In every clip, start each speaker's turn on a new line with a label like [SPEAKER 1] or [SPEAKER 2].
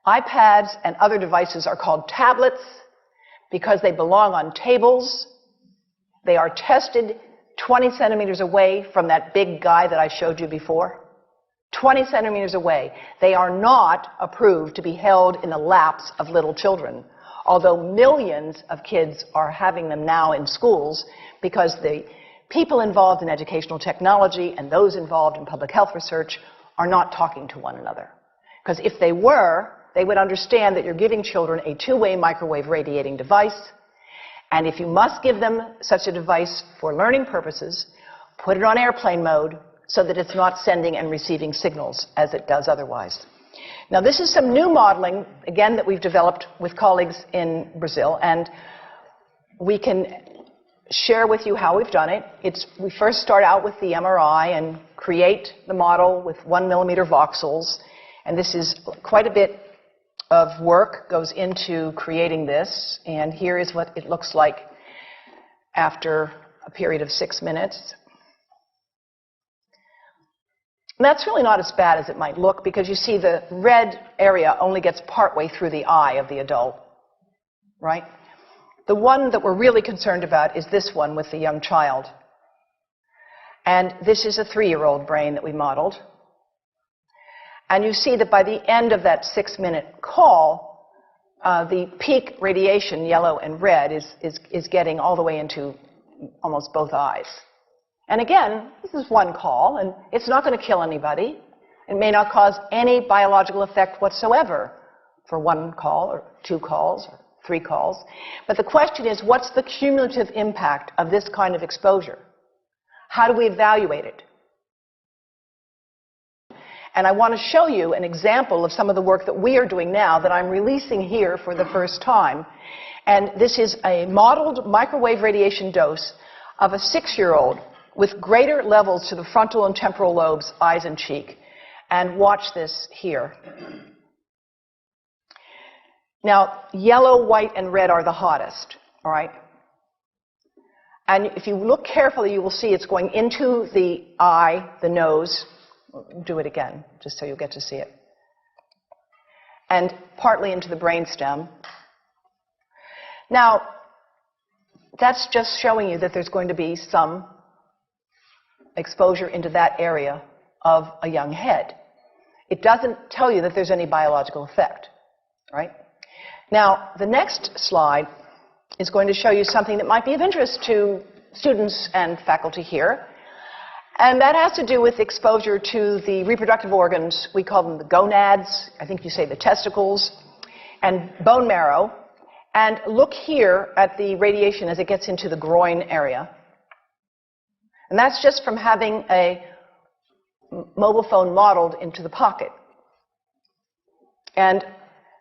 [SPEAKER 1] iPads and other devices are called tablets because they belong on tables. They are tested 20 centimeters away from that big guy that I showed you before. 20 centimeters away. They are not approved to be held in the laps of little children, although millions of kids are having them now in schools because the people involved in educational technology and those involved in public health research are not talking to one another. Because if they were, they would understand that you're giving children a two-way microwave radiating device, and if you must give them such a device for learning purposes, put it on airplane mode so that it's not sending and receiving signals as it does otherwise. Now, this is some new modeling, again, that we've developed with colleagues in Brazil, and we can share with you how we've done it. We first start out with the MRI and create the model with 1 millimeter voxels, and this is quite a bit of work goes into creating this, and here is what it looks like after a period of 6 minutes. And that's really not as bad as it might look because you see the red area only gets partway through the eye of the adult, right? The one that we're really concerned about is this one with the young child. And this is a 3-year-old brain that we modeled. And you see that by the end of that 6-minute call, the peak radiation, yellow and red, is getting all the way into almost both eyes. And again, this is one call, and it's not going to kill anybody. It may not cause any biological effect whatsoever for 1 call or 2 calls or 3 calls. But the question is, what's the cumulative impact of this kind of exposure? How do we evaluate it? And I want to show you an example of some of the work that we are doing now that I'm releasing here for the first time. And this is a modeled microwave radiation dose of a 6-year-old with greater levels to the frontal and temporal lobes, eyes and cheek. And watch this here. Now, yellow, white, and red are the hottest, all right? And if you look carefully, you will see it's going into the eye, the nose. Do it again, just so you'll get to see it. And partly into the brainstem. Now, that's just showing you that there's going to be some exposure into that area of a young head. It doesn't tell you that there's any biological effect, right? Now, the next slide is going to show you something that might be of interest to students and faculty here. And that has to do with exposure to the reproductive organs. We call them the gonads. I think you say the testicles. And bone marrow. And look here at the radiation as it gets into the groin area. And that's just from having a mobile phone modeled into the pocket. And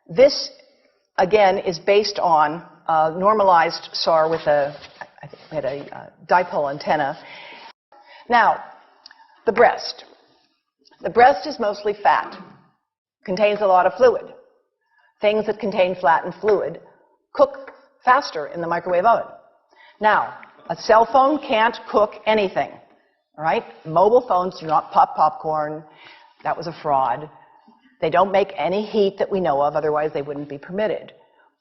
[SPEAKER 1] this, again, is based on a normalized SAR with I think we had a dipole antenna. Now, the breast. The breast is mostly fat, contains a lot of fluid. Things that contain fat and fluid cook faster in the microwave oven. Now, a cell phone can't cook anything, all right? Mobile phones do not pop popcorn. That was a fraud. They don't make any heat that we know of, otherwise they wouldn't be permitted.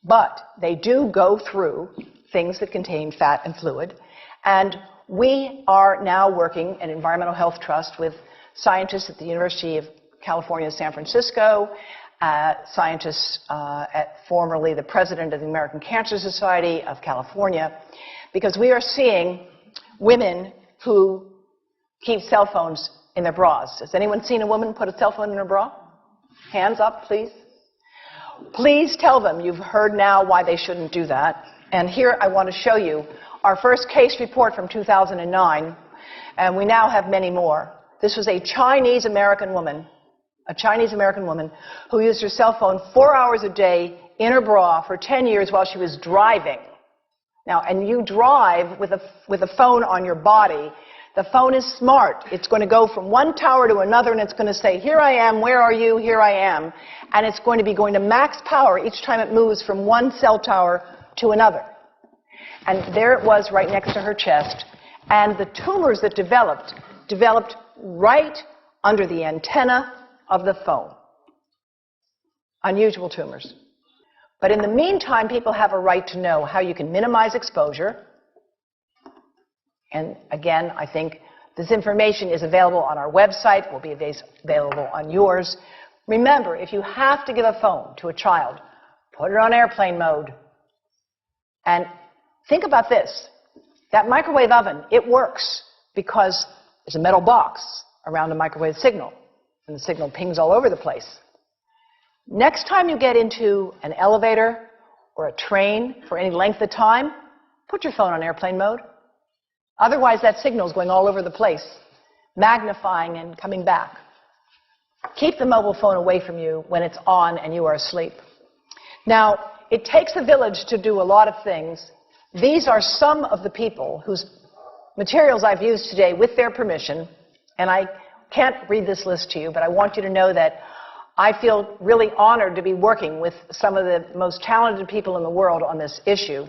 [SPEAKER 1] But they do go through things that contain fat and fluid, and we are now working at Environmental Health Trust with scientists at the University of California, San Francisco, scientists at formerly the president of the American Cancer Society of California, because we are seeing women who keep cell phones in their bras. Has anyone seen a woman put a cell phone in her bra? Hands up, please. Please tell them you've heard now why they shouldn't do that. And here I want to show you our first case report from 2009, and we now have many more. This was a Chinese-American woman who used her cell phone 4 hours a day in her bra for 10 years while she was driving. Now, and you drive with a phone on your body. The phone is smart. It's going to go from one tower to another, and it's going to say, here I am, where are you, here I am. And it's going to be going to max power each time it moves from one cell tower to another. And there it was right next to her chest. And the tumors that developed right under the antenna of the phone. unusual tumors. But in the meantime, people have a right to know how you can minimize exposure. And again, I think this information is available on our website, will be available on yours. Remember, if you have to give a phone to a child, put it on airplane mode. And think about this. That microwave oven, it works because there's a metal box around the microwave signal, and the signal pings all over the place. Next time you get into an elevator or a train for any length of time, put your phone on airplane mode. Otherwise, that signal is going all over the place, magnifying and coming back. Keep the mobile phone away from you when it's on and you are asleep. Now, it takes a village to do a lot of things. These are some of the people whose materials I've used today with their permission, and I can't read this list to you, but I want you to know that I feel really honored to be working with some of the most talented people in the world on this issue.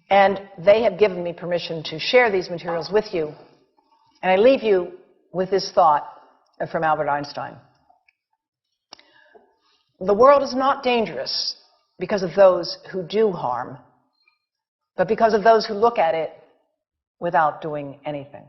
[SPEAKER 1] And they have given me permission to share these materials with you. And I leave you with this thought from Albert Einstein. The world is not dangerous because of those who do harm, but because of those who look at it without doing anything.